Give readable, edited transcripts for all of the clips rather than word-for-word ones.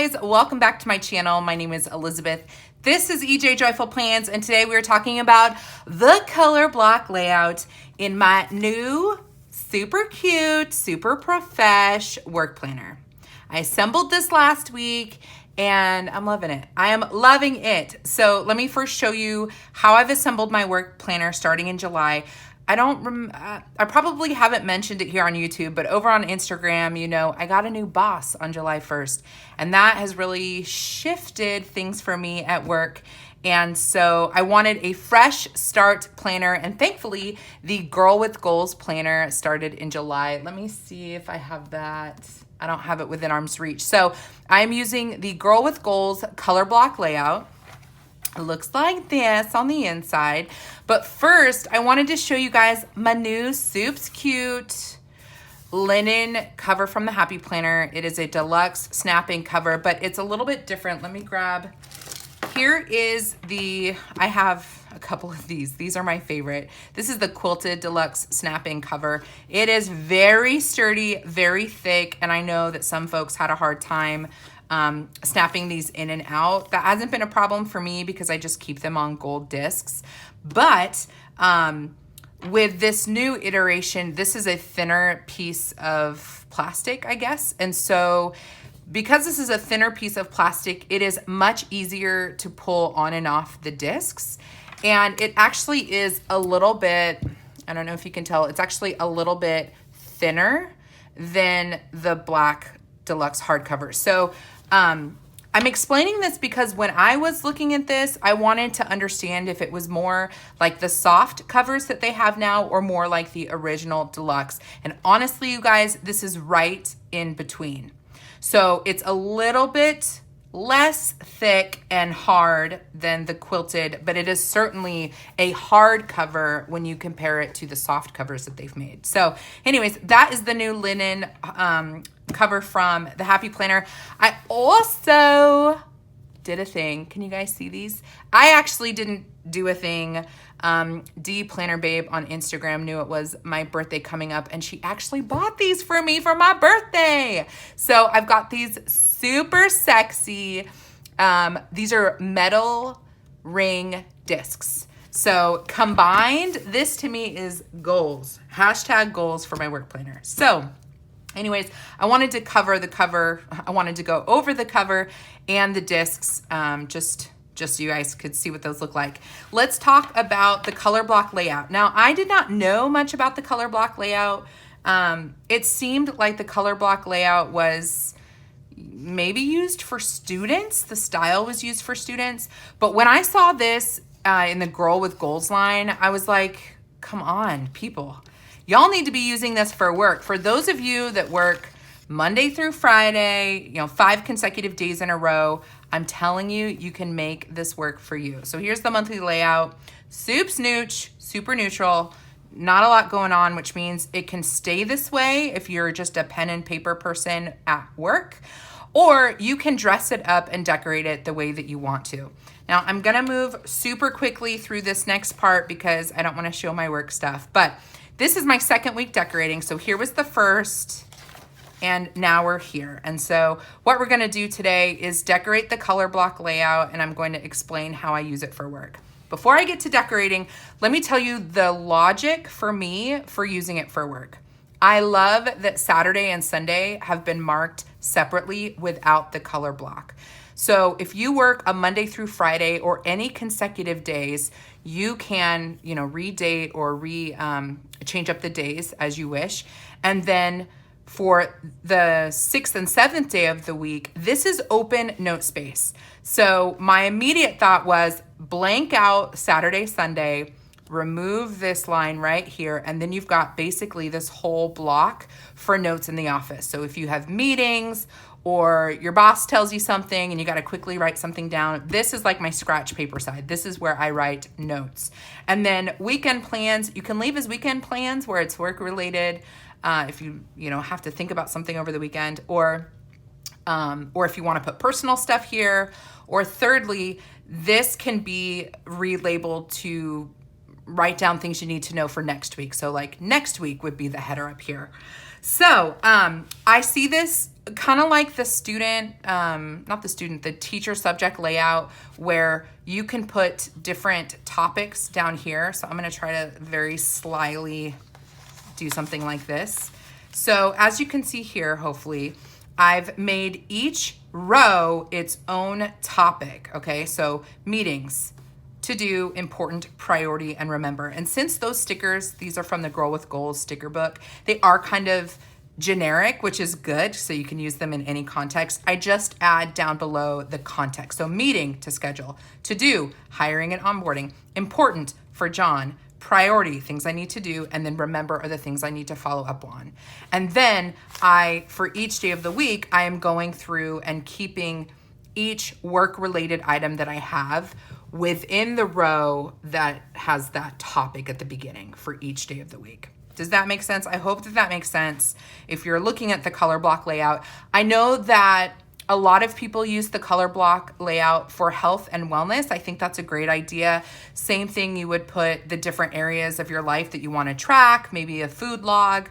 guys, welcome back to my channel. My name is Elizabeth. This is EJ Joyful Plans, and today we're talking about the color block layout in my new super cute, super profesh work planner. I assembled this last week and I'm loving it. I am loving it. So let me first show you how I've assembled my work planner starting in July. I probably haven't mentioned it here on YouTube, but over on Instagram, you know, I got a new boss on July 1st, and that has really shifted things for me at work. And so I wanted a fresh start planner, and thankfully the Girl with Goals planner started in July. Let me see if I have that. I don't have it within arm's reach. So I'm using the Girl with Goals color block layout. It looks like this on the inside. But first, I wanted to show you guys my new Soup's Cute linen cover from the Happy Planner. It is a deluxe snapping cover, but it's a little bit different. Let me grab. Here is I have a couple of these. These are my favorite. This is the quilted deluxe snapping cover. It is very sturdy, very thick, and I know that some folks had a hard time snapping these in and out. That hasn't been a problem for me because I just keep them on gold discs. But with this new iteration, this is a thinner piece of plastic, I guess. And so because this is a thinner piece of plastic, it is much easier to pull on and off the discs. And it actually is a little bit, I don't know if you can tell, it's actually a little bit thinner than the black deluxe hardcover. So I'm explaining this because when I was looking at this, I wanted to understand if it was more like the soft covers that they have now or more like the original deluxe. And honestly, you guys, this is right in between. So it's a little bit less thick and hard than the quilted, but it is certainly a hard cover when you compare it to the soft covers that they've made. So anyways, that is the new linen cover from the Happy Planner. I also did a thing. Can you guys see these? I actually didn't do a thing. D Planner Babe on Instagram knew it was my birthday coming up, and she actually bought these for me for my birthday. So I've got these super sexy, these are metal ring discs. So combined, this to me is goals. Hashtag goals for my work planner. So anyways, I wanted to cover the cover. I wanted to go over the cover and the discs, just so you guys could see what those look like. Let's talk about the color block layout. Now, I did not know much about the color block layout. It seemed like the color block layout was maybe used for students. The style was used for students. But when I saw this in the Girl with Goals line, I was like, come on, people. Y'all need to be using this for work. For those of you that work Monday through Friday, 5 consecutive days in a row, I'm telling you, you can make this work for you. So here's the monthly layout. Soup's nooch, super neutral, not a lot going on, which means it can stay this way if you're just a pen and paper person at work, or you can dress it up and decorate it the way that you want to. Now, I'm gonna move super quickly through this next part because I don't wanna show my work stuff, but this is my second week decorating. So here was the first, and now we're here. And so what we're gonna do today is decorate the color block layout, and I'm going to explain how I use it for work. Before I get to decorating, let me tell you the logic for me for using it for work. I love that Saturday and Sunday have been marked separately without the color block. So if you work a Monday through Friday or any consecutive days, you can, redate or change up the days as you wish. And then for the 6th and 7th day of the week, this is open note space. So my immediate thought was blank out Saturday, Sunday, remove this line right here, and then you've got basically this whole block for notes in the office. So if you have meetings or your boss tells you something and you got to quickly write something down, this is like my scratch paper side. This is where I write notes. And then weekend plans, you can leave as weekend plans where it's work related. If you have to think about something over the weekend, or if you want to put personal stuff here, or thirdly, this can be relabeled to write down things you need to know for next week. So like next week would be the header up here. So I see this kind of like the student, not the student, the teacher subject layout where you can put different topics down here. So I'm going to try to very slyly do something like this. So as you can see here, hopefully, I've made each row its own topic, okay? So meetings, to do, important, priority, and remember. And since those stickers, these are from the Girl with Goals sticker book, they are kind of generic, which is good, so you can use them in any context. I just add down below the context. So meeting, to schedule, to do, hiring and onboarding, important, for John, priority, things I need to do, and then remember are the things I need to follow up on. And then for each day of the week, I am going through and keeping each work-related item that I have within the row that has that topic at the beginning for each day of the week. Does that make sense? I hope that makes sense. If you're looking at the color block layout, I know that a lot of people use the color block layout for health and wellness. I think that's a great idea. Same thing, you would put the different areas of your life that you want to track, maybe a food log,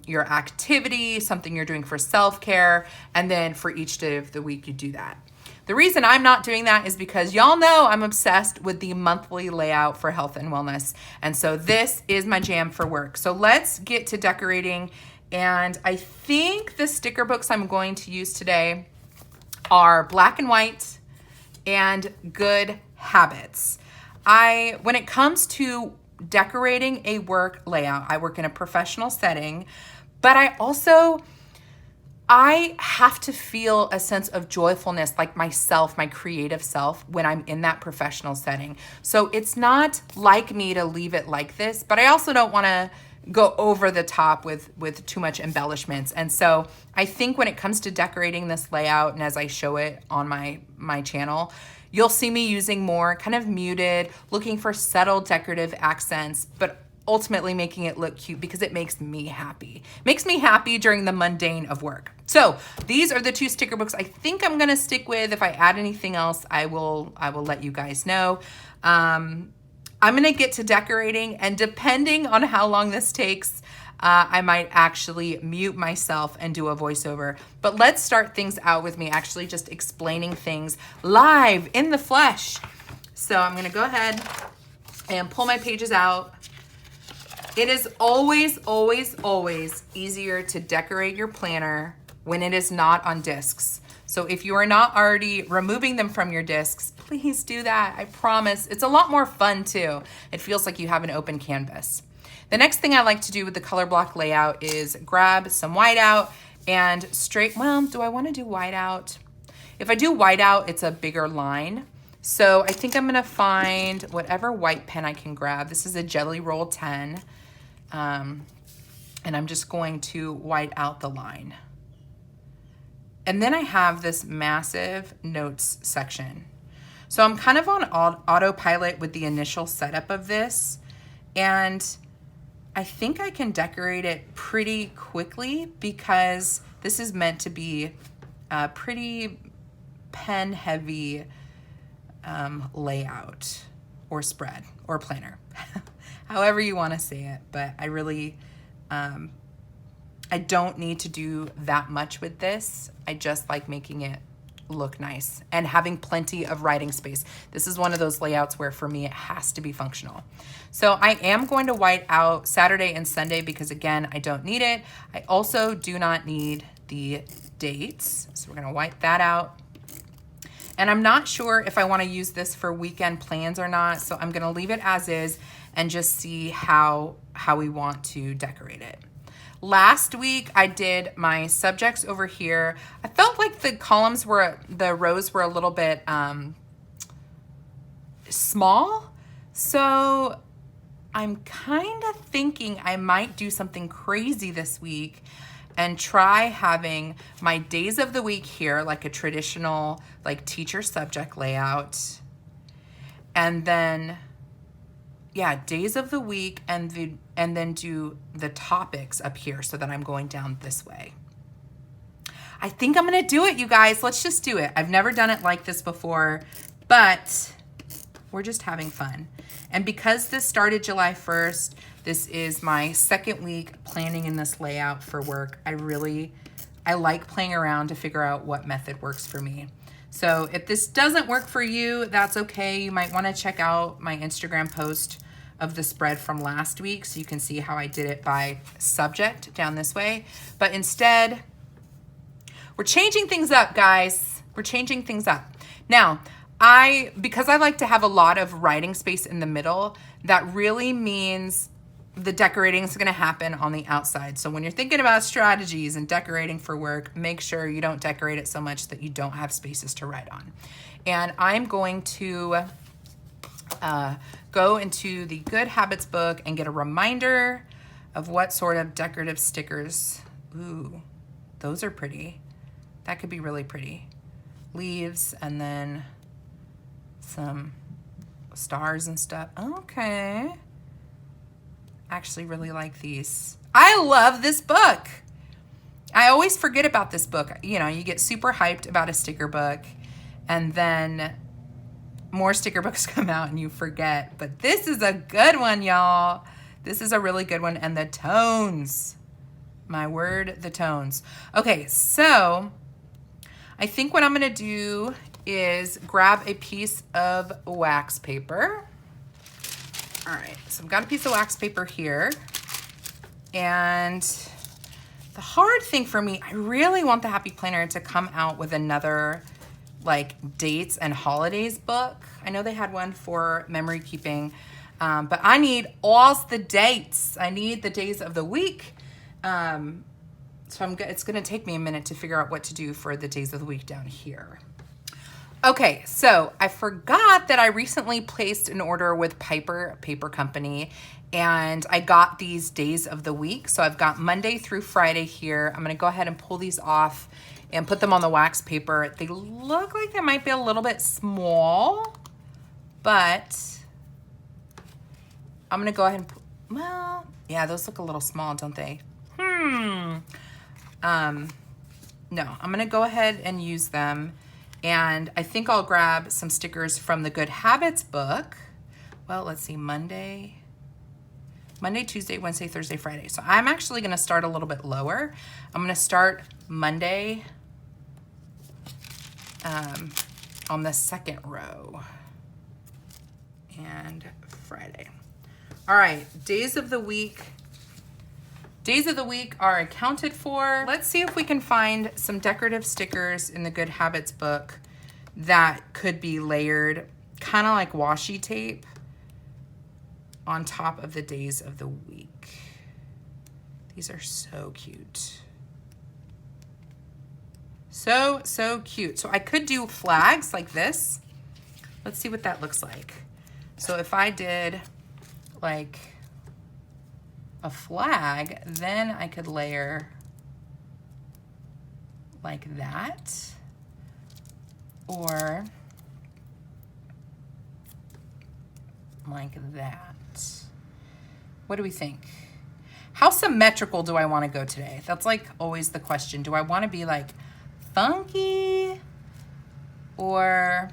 your activity, something you're doing for self-care, and then for each day of the week you do that. The reason I'm not doing that is because y'all know I'm obsessed with the monthly layout for health and wellness. And so this is my jam for work. So let's get to decorating. And I think the sticker books I'm going to use today are Black and White and Good Habits. When it comes to decorating a work layout, I work in a professional setting, but I have to feel a sense of joyfulness, like myself, my creative self, when I'm in that professional setting. So it's not like me to leave it like this, but I also don't want to go over the top with too much embellishments. And so I think when it comes to decorating this layout, and as I show it on my channel, you'll see me using more kind of muted, looking for subtle decorative accents, but ultimately making it look cute because it makes me happy. It makes me happy during the mundane of work. So these are the two sticker books I think I'm gonna stick with. If I add anything else, I will let you guys know. I'm gonna get to decorating, and depending on how long this takes, I might actually mute myself and do a voiceover. But let's start things out with me actually just explaining things live in the flesh. So I'm gonna go ahead and pull my pages out. It is always, always, always easier to decorate your planner when it is not on discs. So if you are not already removing them from your discs, please do that. I promise. It's a lot more fun too. It feels like you have an open canvas. The next thing I like to do with the color block layout is grab some whiteout and do I want to do whiteout? If I do whiteout, it's a bigger line. So I think I'm gonna find whatever white pen I can grab. This is a Jelly Roll 10. And I'm just going to white out the line. And then I have this massive notes section. So I'm kind of on autopilot with the initial setup of this. And I think I can decorate it pretty quickly because this is meant to be a pretty pen heavy layout or spread or planner. However you want to say it, but I really, I don't need to do that much with this. I just like making it look nice and having plenty of writing space. This is one of those layouts where for me, it has to be functional. So I am going to white out Saturday and Sunday because again, I don't need it. I also do not need the dates. So we're gonna white that out. And I'm not sure if I wanna use this for weekend plans or not. So I'm gonna leave it as is and just see how we want to decorate it. Last week I did my subjects over here. I felt like the rows were a little bit small. So I'm kind of thinking I might do something crazy this week and try having my days of the week here, like a traditional like teacher subject layout. And then days of the week and then do the topics up here so that I'm going down this way. I think I'm gonna do it, you guys. Let's just do it. I've never done it like this before, but We're just having fun. And because this started July 1st, this is my second week planning in this layout for work. I like playing around to figure out what method works for me. So if this doesn't work for you, that's okay. You might want to check out my Instagram post of the spread from last week so you can see how I did it by subject down this way. But instead, we're changing things up, guys. We're changing things up. Now, because I like to have a lot of writing space in the middle, that really means the decorating is going to happen on the outside. So when you're thinking about strategies and decorating for work, make sure you don't decorate it so much that you don't have spaces to write on. And I'm going to go into the Good Habits book and get a reminder of what sort of decorative stickers. Ooh, those are pretty. That could be really pretty. Leaves and then some stars and stuff. Okay. Actually really like these. I love this book. I always forget about this book. You know, you get super hyped about a sticker book and then more sticker books come out and you forget. But this is a good one, y'all. This is a really good one. And the tones. My word, the tones. Okay, so I think what I'm gonna do is grab a piece of wax paper. All right, so I've got a piece of wax paper here. And the hard thing for me, I really want the Happy Planner to come out with another like dates and holidays book. I know they had one for memory keeping, but I need all the dates. I need the days of the week. So it's gonna take me a minute to figure out what to do for the days of the week down here. Okay, so I forgot that I recently placed an order with Piper Paper Company and I got these days of the week. So I've got Monday through Friday here. I'm gonna go ahead and pull these off and put them on the wax paper. They look like they might be a little bit small, but I'm gonna go ahead and, well, yeah, those look a little small, don't they? No, I'm gonna go ahead and use them. And I think I'll grab some stickers from the Good Habits book. Well, let's see, Monday, Tuesday, Wednesday, Thursday, Friday. So I'm actually gonna start a little bit lower. I'm gonna start Monday on the second row and Friday. All right, days of the week. Days of the week are accounted for. Let's see if we can find some decorative stickers in the Good Habits book that could be layered, kind of like washi tape, on top of the days of the week. These are so cute. So, so cute. So I could do flags like this. Let's see what that looks like. So if I did like a flag, then I could layer like that, or like that. What do we think? How symmetrical do I want to go today? That's like always the question. Do I want to be like funky, or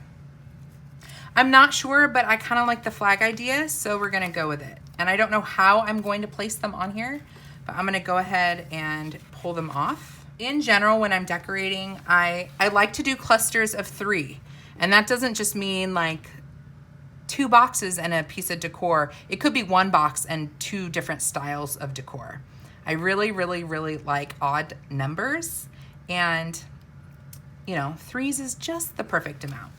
I'm not sure, but I kind of like the flag idea, so we're gonna go with it. And I don't know how I'm going to place them on here, but I'm gonna go ahead and pull them off. In general, when I'm decorating, I like to do clusters of 3. And that doesn't just mean like 2 boxes and a piece of decor. It could be 1 box and 2 different styles of decor. I really, really, really like odd numbers. And, you know, 3s is just the perfect amount.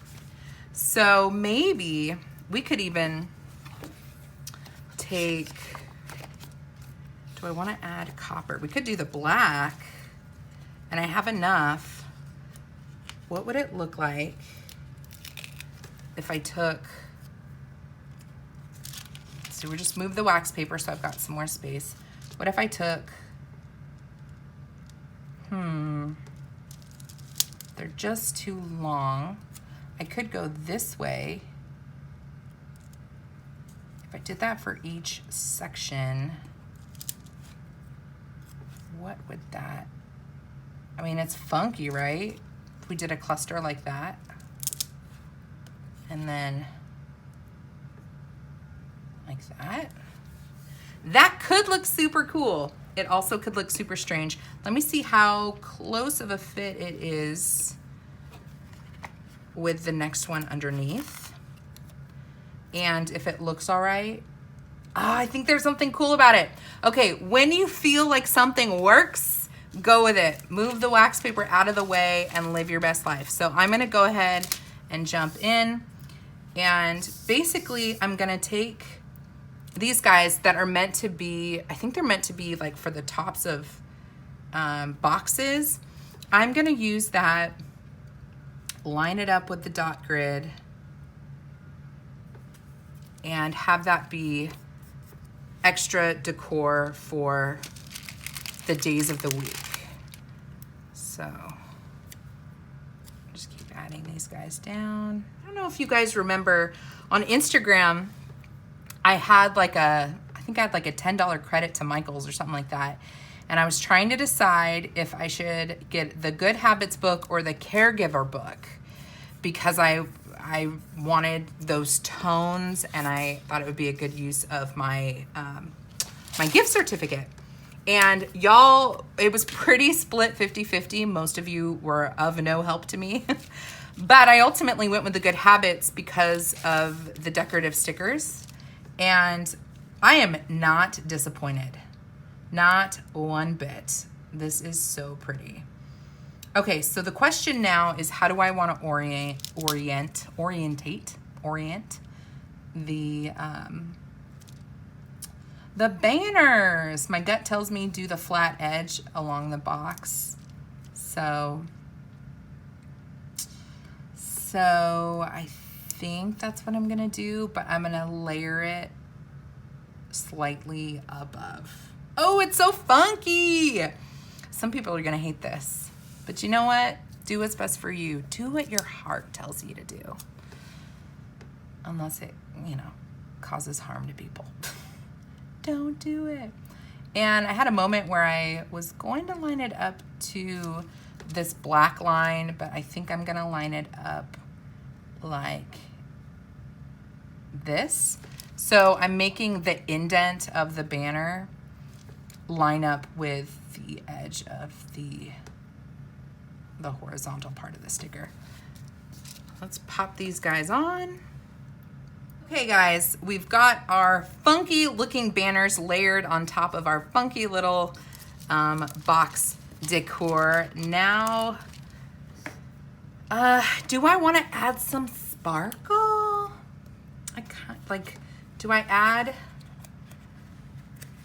So maybe we could even take, do I want to add copper? We could do the black, and I have enough. What would it look like if I took, so we just move the wax paper so I've got some more space. What if I took, they're just too long. I could go this way. If I did that for each section, what would that, I mean, it's funky, right? If we did a cluster like that. And then like that. That could look super cool. It also could look super strange. Let me see how close of a fit it is with the next one underneath. And if it looks all right. Oh, I think there's something cool about it. Okay, when you feel like something works, go with it. Move the wax paper out of the way and live your best life. So I'm gonna go ahead and jump in. And basically, I'm gonna take these guys that are meant to be, I think they're meant to be like for the tops of boxes. I'm gonna use that, line it up with the dot grid, and have that be extra decor for the days of the week. So just keep adding these guys down. I don't know if you guys remember on Instagram, I had like I think I had like a $10 credit to Michael's or something like that. And I was trying to decide if I should get the Good Habits book or the Caregiver book, because I wanted those tones and I thought it would be a good use of my my gift certificate. And y'all, it was pretty split 50-50. Most of you were of no help to me. But I ultimately went with the Good Habits because of the decorative stickers. And I am not disappointed. Not one bit. This is so pretty. Okay, so the question now is, how do I want to orient the banners? My gut tells me do the flat edge along the box. So I think that's what I'm gonna do, but I'm gonna layer it slightly above. Oh, it's so funky. Some people are gonna hate this, but you know what? Do what's best for you. Do what your heart tells you to do. Unless it, causes harm to people. Don't do it. And I had a moment where I was going to line it up to this black line, but I think I'm gonna line it up like this. So I'm making the indent of the banner line up with the edge of the horizontal part of the sticker. Let's pop these guys on. Okay guys, we've got our funky looking banners layered on top of our funky little box decor. Now, do I want to add some sparkle? I can't, do I add?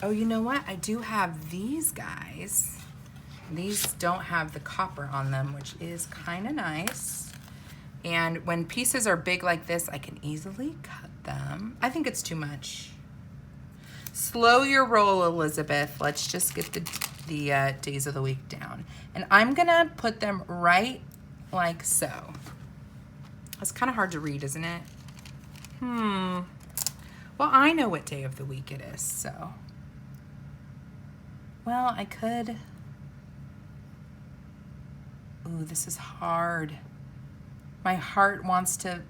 Oh, you know what? I do have these guys. These don't have the copper on them, which is kind of nice. And when pieces are big like this, I can easily cut them. I think it's too much. Slow your roll, Elizabeth. Let's just get the days of the week down. And I'm gonna put them right like so. It's kind of hard to read, isn't it? Well, I know what day of the week it is, so. Well, I could. Ooh, this is hard. My heart wants to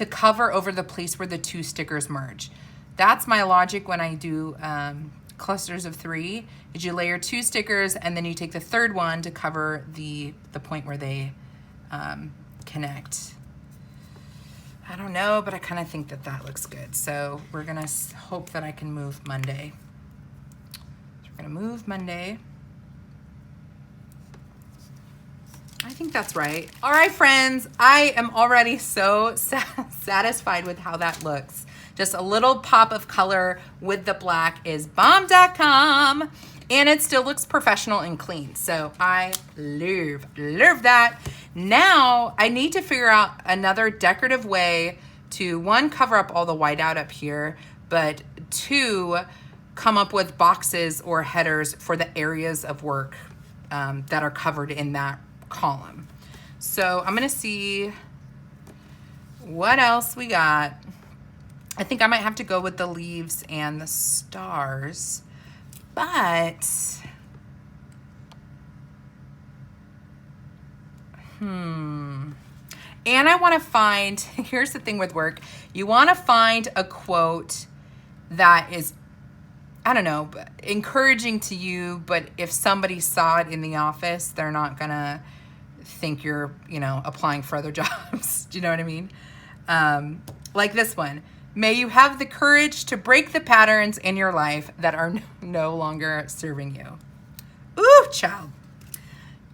cover over the place where the two stickers merge. That's my logic when I do clusters of 3, is you layer 2 stickers and then you take the third one to cover the point where they connect. I don't know, but I kind of think that looks good. So we're gonna hope that I can move Monday. So we're gonna move Monday. I think that's right. All right, friends, I am already so satisfied with how that looks. Just a little pop of color with the black is bomb.com, and it still looks professional and clean. So I love that. Now I need to figure out another decorative way to, 1, cover up all the whiteout up here, but 2, come up with boxes or headers for the areas of work that are covered in that column. So I'm gonna see what else we got. I think I might have to go with the leaves and the stars, but And I want to find, here's the thing with work, you want to find a quote that is, I don't know, encouraging to you, but if somebody saw it in the office, they're not going to think you're, applying for other jobs. Do you know what I mean? Like this one. May you have the courage to break the patterns in your life that are no longer serving you. Ooh, child.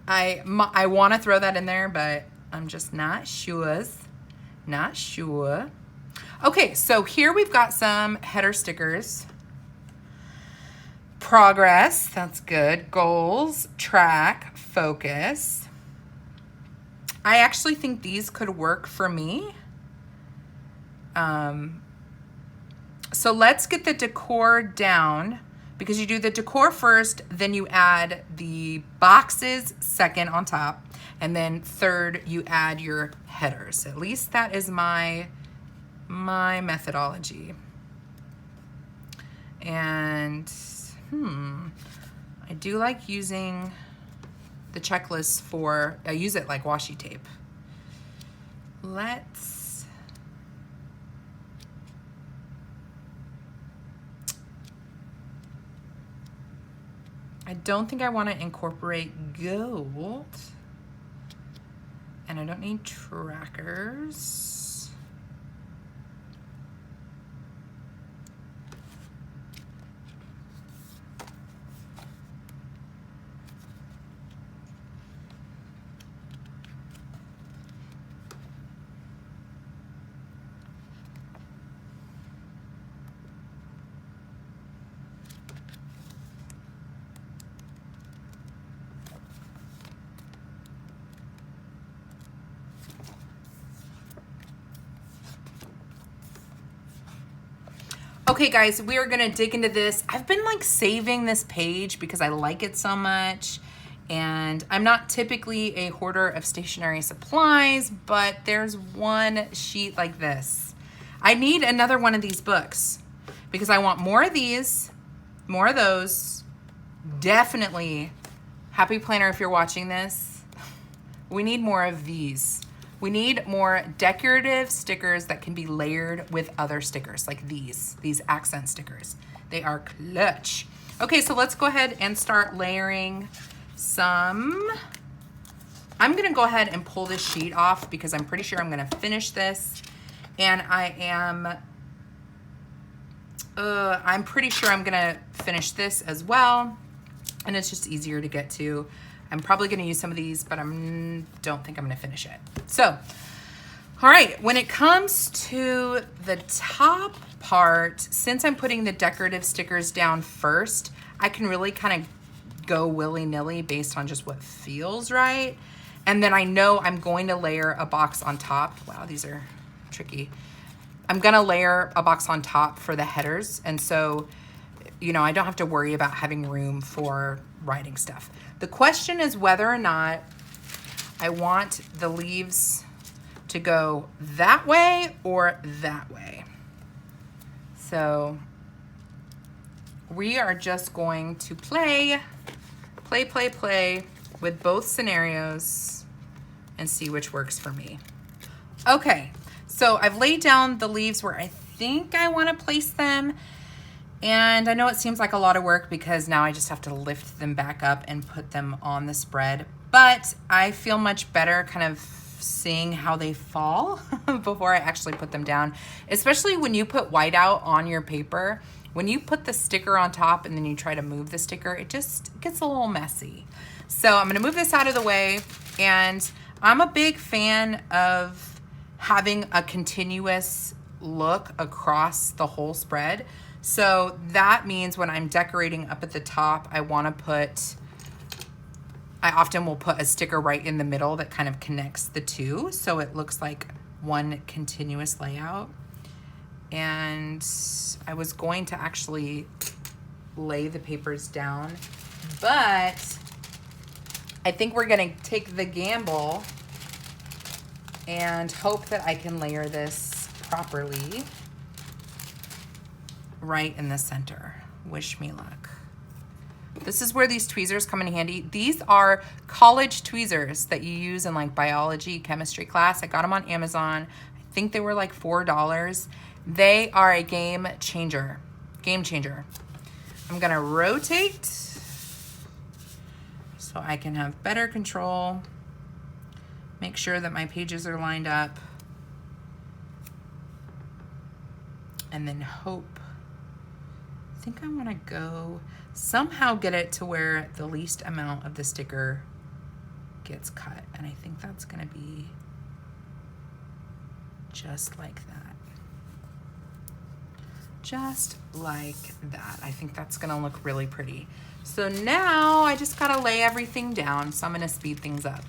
I want to throw that in there, but I'm just not sure. Not sure. Okay, so here we've got some header stickers. Progress, that's good. Goals, track, focus. I actually think these could work for me. So let's get the decor down, because you do the decor first, then you add the boxes second on top, and then third you add your headers. At least that is my methodology. And I do like using the checklist for, I use it like washi tape. I don't think I want to incorporate gold. And I don't need trackers. Okay guys, we are gonna dig into this. I've been like saving this page because I like it so much, and I'm not typically a hoarder of stationery supplies, but there's one sheet like this. I need another one of these books because I want more of these, more of those. Definitely, Happy Planner, if you're watching this, we need more of these. We need more decorative stickers that can be layered with other stickers, like these accent stickers. They are clutch. Okay, so let's go ahead and start layering some. I'm gonna go ahead and pull this sheet off because I'm pretty sure I'm gonna finish this. And I'm pretty sure I'm gonna finish this as well. And it's just easier to get to. I'm probably gonna use some of these, but don't think I'm gonna finish it. So, all right, when it comes to the top part, since I'm putting the decorative stickers down first, I can really kind of go willy-nilly based on just what feels right. And then I know I'm going to layer a box on top. Wow, these are tricky. I'm gonna layer a box on top for the headers. And so, I don't have to worry about having room for writing stuff. The question is whether or not I want the leaves to go that way or that way. So we are just going to play with both scenarios and see which works for me. Okay, so I've laid down the leaves where I think I want to place them. And I know it seems like a lot of work because now I just have to lift them back up and put them on the spread. But I feel much better kind of seeing how they fall before I actually put them down. Especially when you put whiteout on your paper. When you put the sticker on top and then you try to move the sticker, it just gets a little messy. So I'm gonna move this out of the way. And I'm a big fan of having a continuous look across the whole spread. So that means when I'm decorating up at the top, I often will put a sticker right in the middle that kind of connects the two, so it looks like one continuous layout. And I was going to actually lay the papers down, but I think we're gonna take the gamble and hope that I can layer this properly right in the center. Wish me luck. This is where these tweezers come in handy. These are college tweezers that you use in like biology, chemistry class. I got them on Amazon. I think they were like $4. They are a game changer. Game changer. I'm gonna rotate so I can have better control. Make sure that my pages are lined up. And then hope. I think I wanna go somehow get it to where the least amount of the sticker gets cut. And I think that's gonna be just like that. Just like that. I think that's gonna look really pretty. So now I just gotta lay everything down. So I'm gonna speed things up.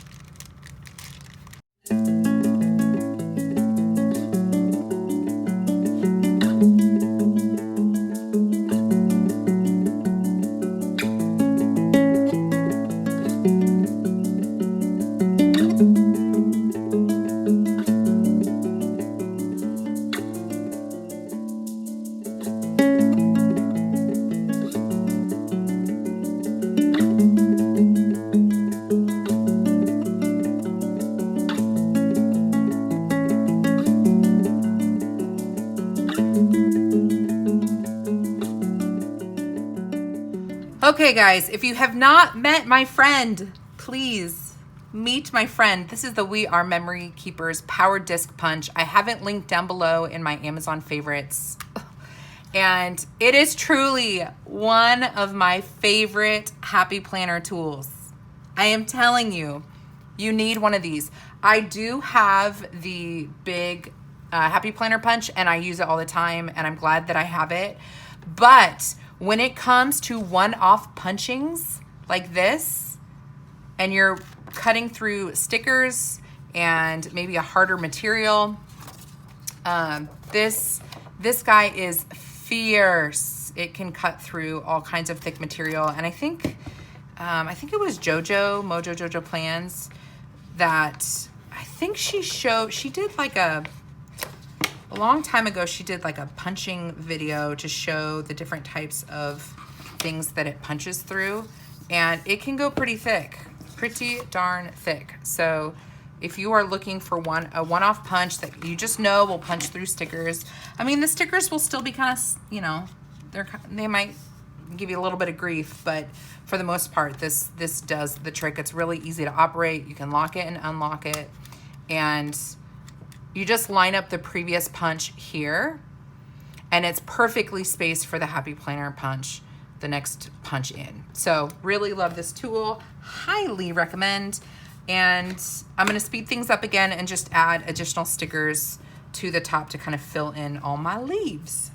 Okay guys, if you have not met my friend, please meet my friend. This is the We Are Memory Keepers Power Disc Punch. I have it linked down below in my Amazon favorites. And it is truly one of my favorite happy planner tools. I am telling you, you need one of these. I do have the big happy planner punch and I use it all the time and I'm glad that I have it. But when it comes to one-off punchings like this, and you're cutting through stickers and maybe a harder material, this guy is fierce. It can cut through all kinds of thick material. And I think it was Mojo Jojo Plans, that I think she did like a long time ago, she did like a punching video to show the different types of things that it punches through. And it can go pretty thick, pretty darn thick. So if you are looking for a one-off punch that you just know will punch through stickers, I mean, the stickers will still be kind of, you know, they might give you a little bit of grief, but for the most part, this does the trick. It's really easy to operate. You can lock it and unlock it. And you just line up the previous punch here, and it's perfectly spaced for the Happy Planner punch, the next punch in. So really love this tool, highly recommend. And I'm gonna speed things up again and just add additional stickers to the top to kind of fill in all my leaves.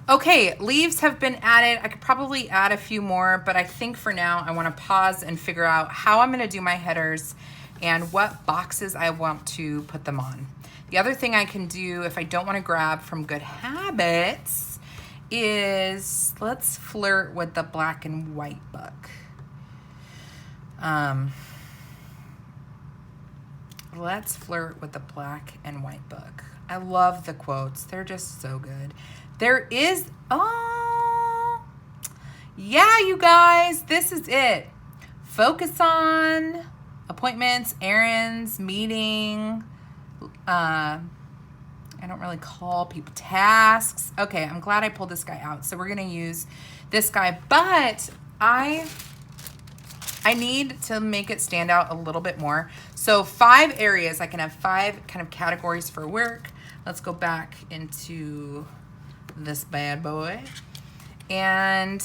Okay, leaves have been added. I could probably add a few more, but I think for now I wanna pause and figure out how I'm gonna do my headers and what boxes I want to put them on. The other thing I can do if I don't want to grab from Good Habits is let's flirt with the black and white book. Let's flirt with the black and white book. I love the quotes. They're just so good. There is, oh, yeah, you guys, this is it. Focus on appointments, errands, meeting. I don't really call people tasks. Okay, I'm glad I pulled this guy out. So we're gonna use this guy, but I need to make it stand out a little bit more. So 5 areas, I can have 5 kind of categories for work. Let's go back into this bad boy. And,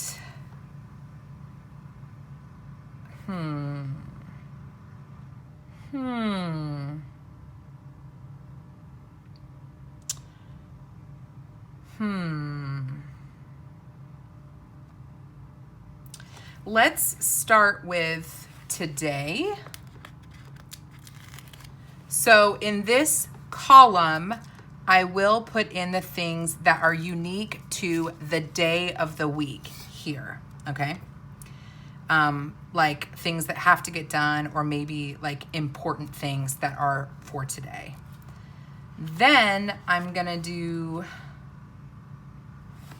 Let's start with today. So in this column, I will put in the things that are unique to the day of the week here, okay? Like things that have to get done, or maybe like important things that are for today. Then I'm gonna do,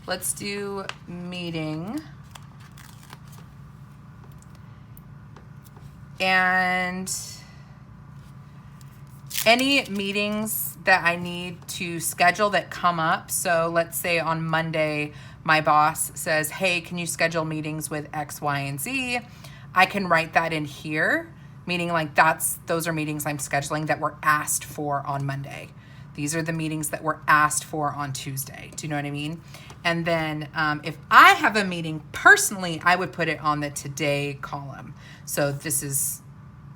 let's do meeting. And any meetings that I need to schedule that come up. So let's say on Monday, my boss says, hey, can you schedule meetings with X, Y, and Z? I can write that in here, meaning like those are meetings I'm scheduling that were asked for on Monday. These are the meetings that were asked for on Tuesday. Do you know what I mean? And then if I have a meeting personally, I would put it on the today column. So this is,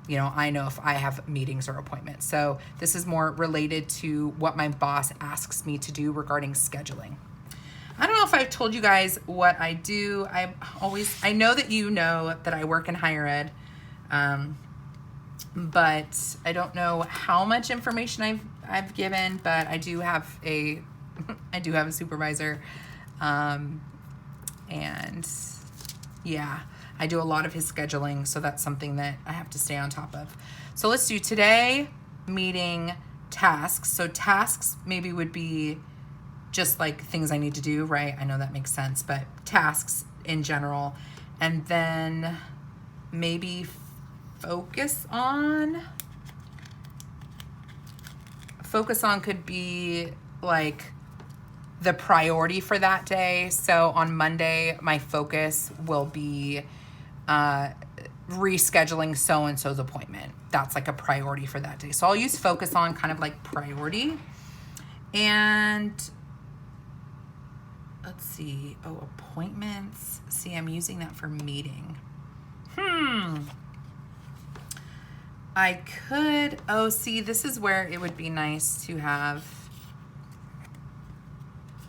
you know, I know if I have meetings or appointments. So this is more related to what my boss asks me to do regarding scheduling. I don't know if I've told you guys what I do. I know that you know that I work in higher ed, but I don't know how much information I've given, but I do have a supervisor, and yeah, I do a lot of his scheduling, so that's something that I have to stay on top of. So let's do today meeting tasks. So tasks maybe would be just like things I need to do, right? I know that makes sense, but tasks in general. And then maybe focus on could be like the priority for that day. So on Monday, my focus will be rescheduling so-and-so's appointment. That's like a priority for that day. So I'll use focus on kind of like priority. And let's see. Oh, appointments. See, I'm using that for meeting. I could, see, this is where it would be nice to have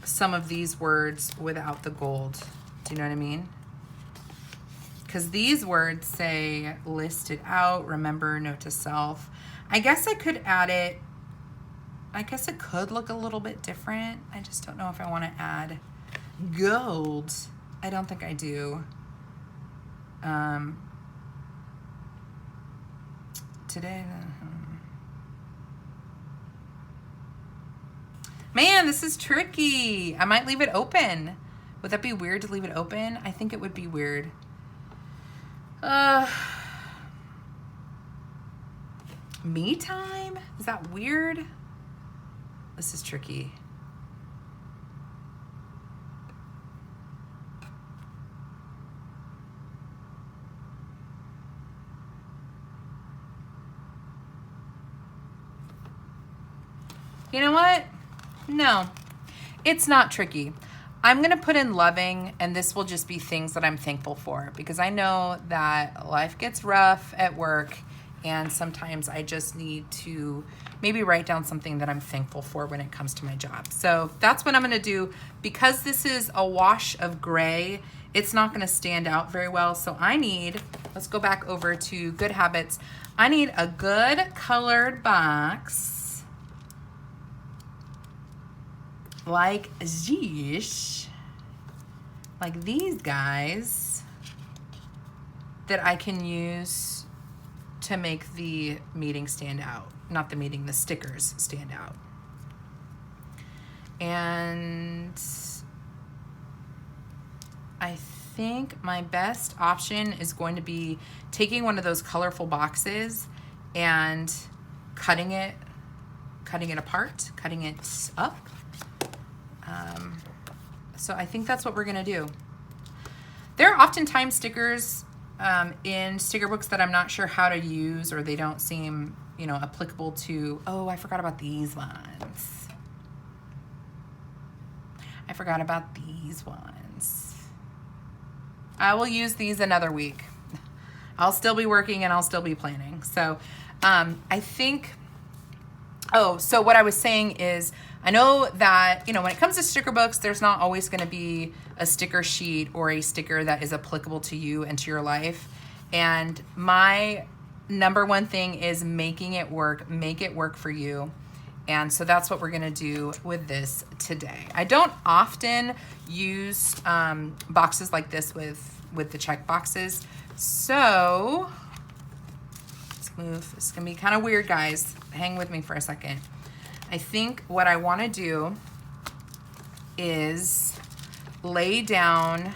some of these words without the gold. Do you know what I mean? Because these words say list it out, remember, note to self. I guess I could add it. I guess it could look a little bit different. I just don't know if I want to add gold. I don't think I do. Today. Man, this is tricky. I might leave it open. Would that be weird to leave it open? I think it would be weird. Me time? Is that weird? This is tricky. You know what? No, it's not tricky. I'm going to put in loving, and this will just be things that I'm thankful for, because I know that life gets rough at work, and sometimes I just need to maybe write down something that I'm thankful for when it comes to my job. So that's what I'm going to do. Because this is a wash of gray, it's not going to stand out very well. So let's go back over to good habits. I need a good colored box. Like these guys, that I can use to make the meeting stand out. Not the meeting, the stickers stand out. And I think my best option is going to be taking one of those colorful boxes and cutting it apart, cutting it up. So I think that's what we're gonna do. There are oftentimes stickers in sticker books that I'm not sure how to use, or they don't seem, applicable to. Oh, I forgot about these ones. I will use these another week. I'll still be working and I'll still be planning. So I think, so what I was saying is, I know that, when it comes to sticker books, there's not always going to be a sticker sheet or a sticker that is applicable to you and to your life. And my number one thing is making it work. Make it work for you. And so that's what we're going to do with this today. I don't often use boxes like this with the check boxes. So let's move. It's going to be kind of weird, guys. Hang with me for a second. I think what I want to do is lay down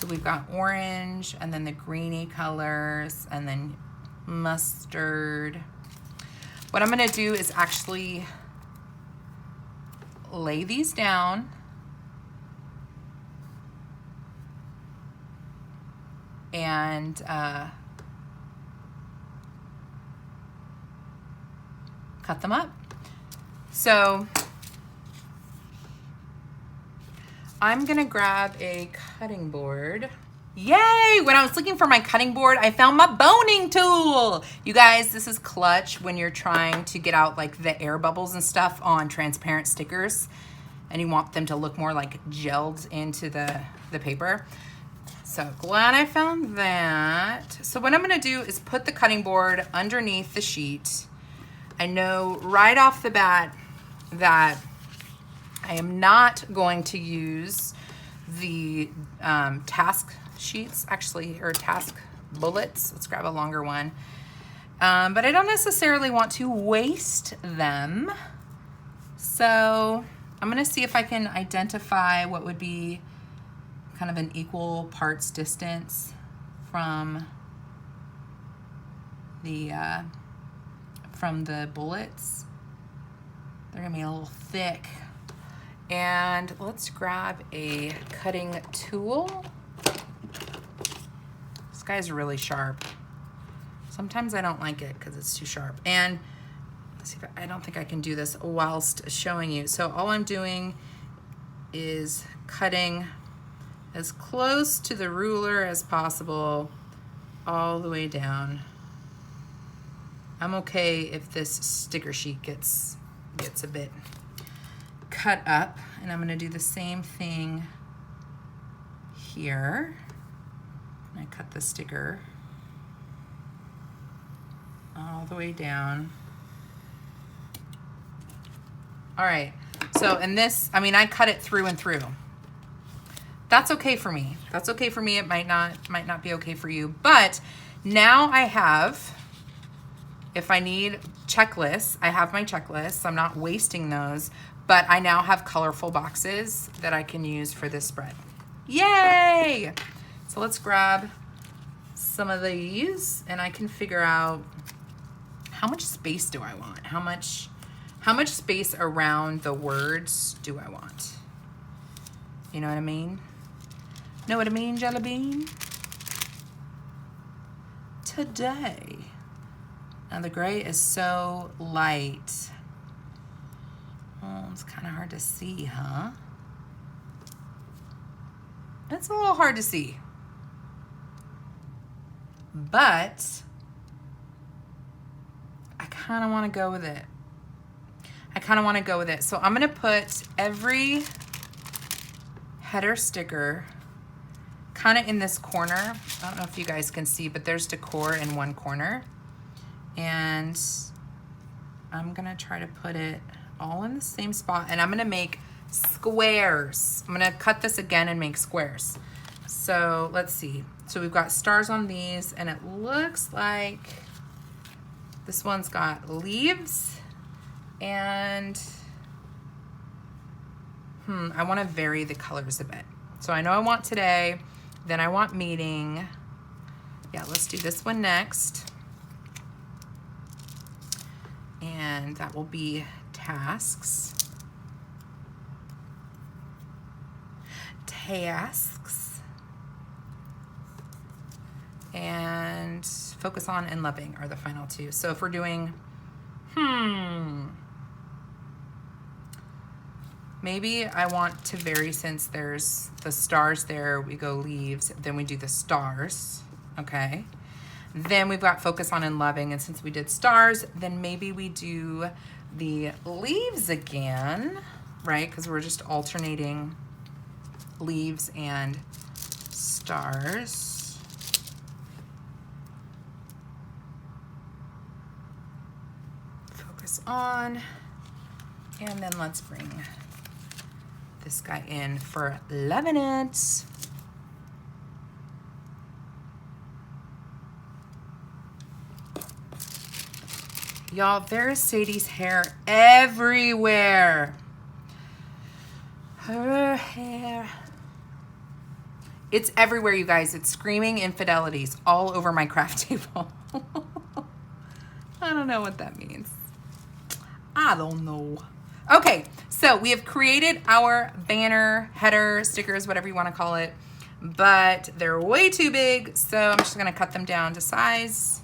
So we've got orange and then the greeny colors and then mustard. What I'm gonna do is actually lay these down. And cut them up. So I'm gonna grab a cutting board. Yay! When I was looking for my cutting board, I found my boning tool. You guys, this is clutch when you're trying to get out like the air bubbles and stuff on transparent stickers and you want them to look more like gelled into the paper. So glad I found that. So what I'm gonna do is put the cutting board underneath the sheet. I know right off the bat that I am not going to use the task sheets, actually, or task bullets. Let's grab a longer one. But I don't necessarily want to waste them. So I'm gonna see if I can identify what would be kind of an equal parts distance from the bullets. They're gonna be a little thick. And let's grab a cutting tool. This guy's really sharp. Sometimes I don't like it because it's too sharp. And let's see if I don't think I can do this whilst showing you. So all I'm doing is cutting as close to the ruler as possible all the way down. I'm okay if this sticker sheet gets a bit cut up, and I'm gonna do the same thing here. I cut the sticker all the way down. All right, so in this, I mean, I cut it through and through. That's okay for me. That's okay for me. It might not be okay for you. But now I have, if I need checklists, I have my checklists. I'm not wasting those, but I now have colorful boxes that I can use for this spread. Yay! So let's grab some of these and I can figure out how much space do I want? How much space around the words do I want? You know what I mean? Know what I mean, Jelly Bean? Today. Now the gray is so light. Oh, it's kind of hard to see, huh? It's a little hard to see. But I kind of want to go with it. So I'm going to put every header sticker kind of in this corner. I don't know if you guys can see, but there's decor in one corner. And I'm gonna try to put it all in the same spot, and I'm gonna make squares. I'm gonna cut this again and make squares. So let's see. So we've got stars on these, and it looks like this one's got leaves, and I wanna vary the colors a bit. So I know I want today, then I want meeting. Yeah, let's do this one next. And that will be tasks. And focus on and loving are the final two. So if we're doing, maybe I want to vary, since there's the stars there, we go leaves, then we do the stars, okay? Then we've got focus on and loving, and since we did stars, then maybe we do the leaves again, right? Because we're just alternating leaves and stars. Focus on, and then let's bring this guy in for loving it. Y'all, there is Sadie's hair everywhere. Her hair It's everywhere, you guys. It's screaming infidelities all over my craft table. I don't know what that means. I don't know. Okay, so we have created our banner, header, stickers, whatever you want to call it, but they're way too big, so I'm just going to cut them down to size.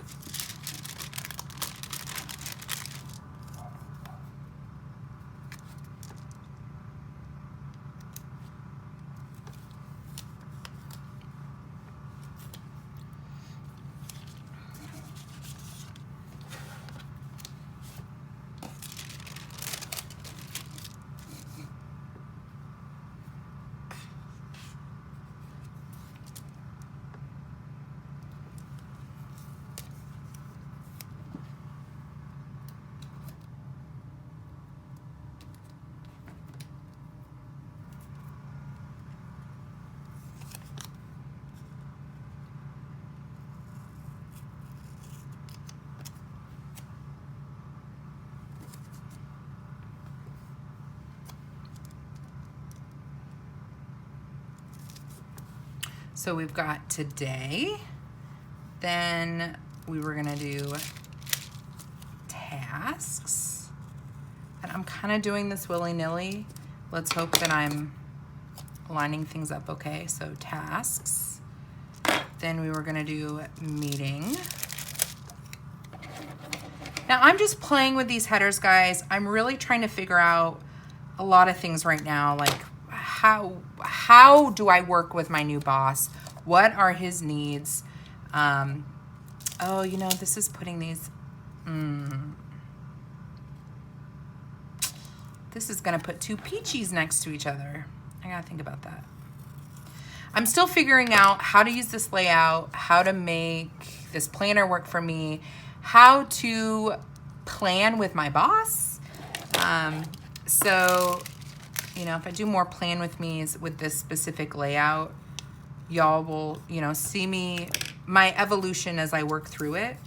So we've got today, then we were gonna do tasks, and I'm kind of doing this willy-nilly. Let's hope that I'm lining things up okay. So tasks, then we were gonna do meeting. Now I'm just playing with these headers, guys. I'm really trying to figure out a lot of things right now, like how do I work with my new boss? What are his needs? Oh, you know, this is putting these, this is gonna put two peaches next to each other. I gotta think about that. I'm still figuring out how to use this layout, how to make this planner work for me, how to plan with my boss. So, you know, if I do more plan with me's with this specific layout, y'all will, you know, see me, my evolution as I work through it.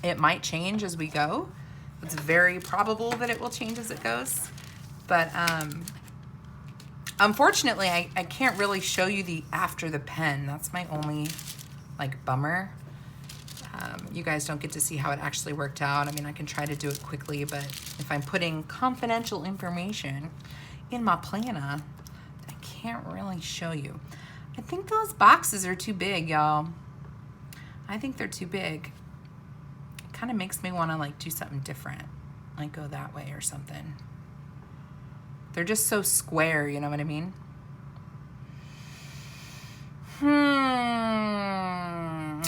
It might change as we go. It's very probable that it will change as it goes. But unfortunately, I can't really show you the after the pen. That's my only, like, bummer. You guys don't get to see how it actually worked out. I mean, I can try to do it quickly, but if I'm putting confidential information in my planner, I can't really show you. I think those boxes are too big, y'all. I think they're too big. It kind of makes me want to, like, do something different, like go that way or something. They're just so square, you know what I mean?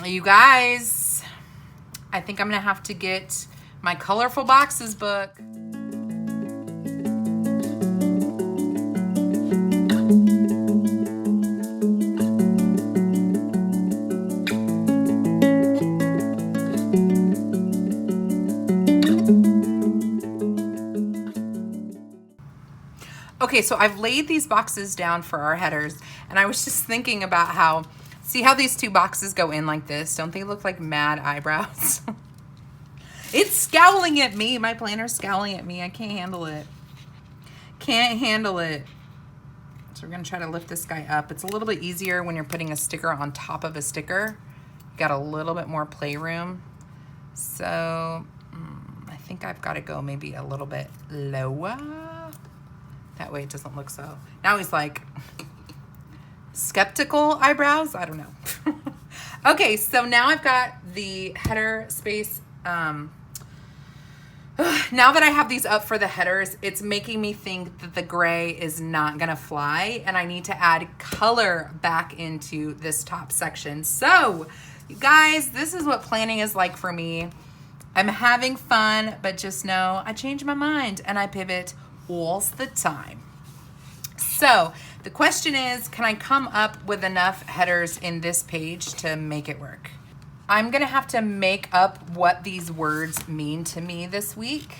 You guys, I think I'm gonna have to get my colorful boxes book. Okay, so I've laid these boxes down for our headers, and I was just thinking about how, see how these two boxes go in like this? Don't they look like mad eyebrows? It's scowling at me. My planner's scowling at me. I can't handle it. Can't handle it. So we're gonna try to lift this guy up. It's a little bit easier when you're putting a sticker on top of a sticker. You got a little bit more playroom. So I think I've got to go maybe a little bit lower. That way it doesn't look so. Now he's like skeptical eyebrows. I don't know. Okay, so now I've got the header space. Now that I have these up for the headers, it's making me think that the gray is not gonna fly, and I need to add color back into this top section. So, you guys, this is what planning is like for me. I'm having fun, but just know I change my mind and I pivot all the time. So the question is, can I come up with enough headers in this page to make it work? I'm gonna have to make up what these words mean to me this week.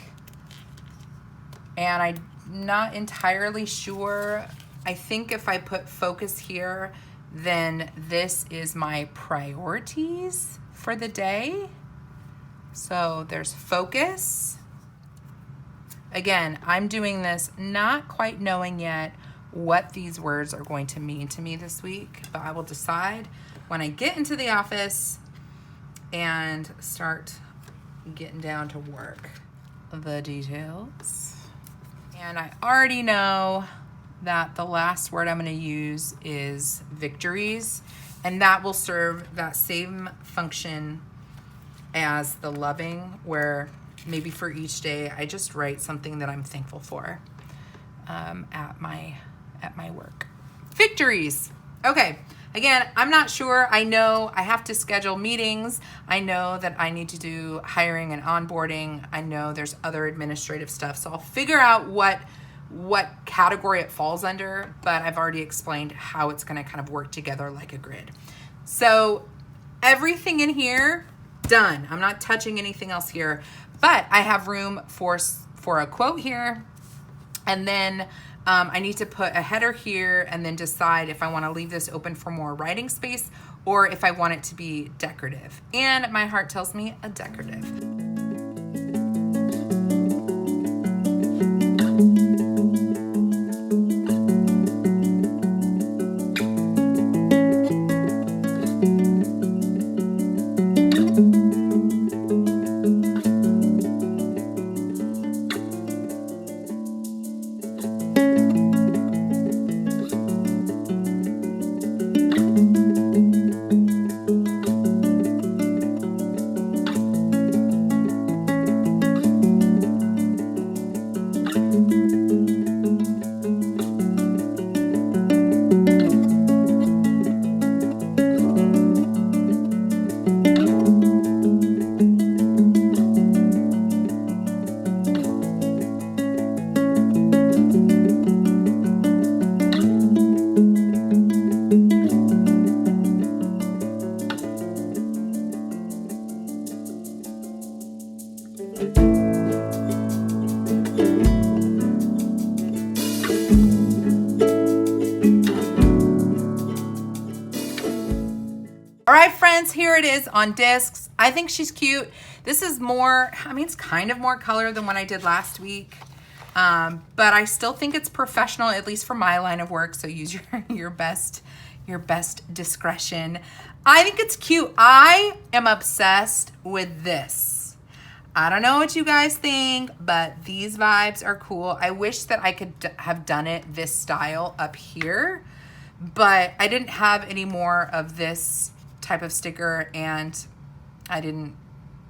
And I'm not entirely sure. I think if I put focus here, then this is my priorities for the day. So there's focus. Again, I'm doing this not quite knowing yet what these words are going to mean to me this week, but I will decide when I get into the office and start getting down to work. The details. And I already know that the last word I'm going to use is victories, and that will serve that same function as the loving, where maybe for each day I just write something that I'm thankful for at my work. Victories. Okay. Again, I'm not sure. I know I have to schedule meetings. I know that I need to do hiring and onboarding. I know there's other administrative stuff. So I'll figure out what category it falls under, but I've already explained how it's going to kind of work together like a grid. So everything in here, done. I'm not touching anything else here, but I have room for a quote here. And then I need to put a header here and then decide if I want to leave this open for more writing space or if I want it to be decorative. And my heart tells me a decorative. All right, friends, here it is on discs. I think she's cute. This is more, I mean, it's kind of more color than what I did last week, but I still think it's professional, at least for my line of work, so use your best discretion. I think it's cute. I am obsessed with this. I don't know what you guys think, but these vibes are cool. I wish that I could have done it this style up here, but I didn't have any more of this type of sticker, and I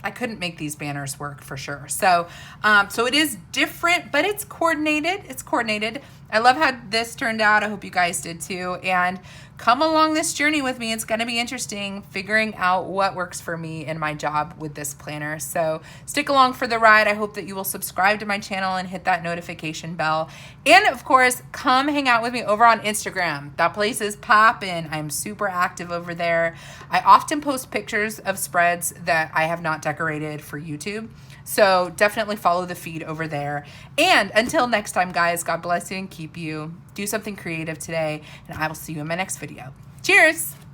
couldn't make these banners work for sure. So it is different, but it's coordinated. I love how this turned out. I hope you guys did too. And come along this journey with me. It's going to be interesting figuring out what works for me in my job with this planner. So stick along for the ride. I hope that you will subscribe to my channel and hit that notification bell. And of course, come hang out with me over on Instagram. That place is popping. I'm super active over there. I often post pictures of spreads that I have not decorated for YouTube. So definitely follow the feed over there. And until next time, guys, God bless you and keep you. Do something creative today, and I will see you in my next video. Cheers!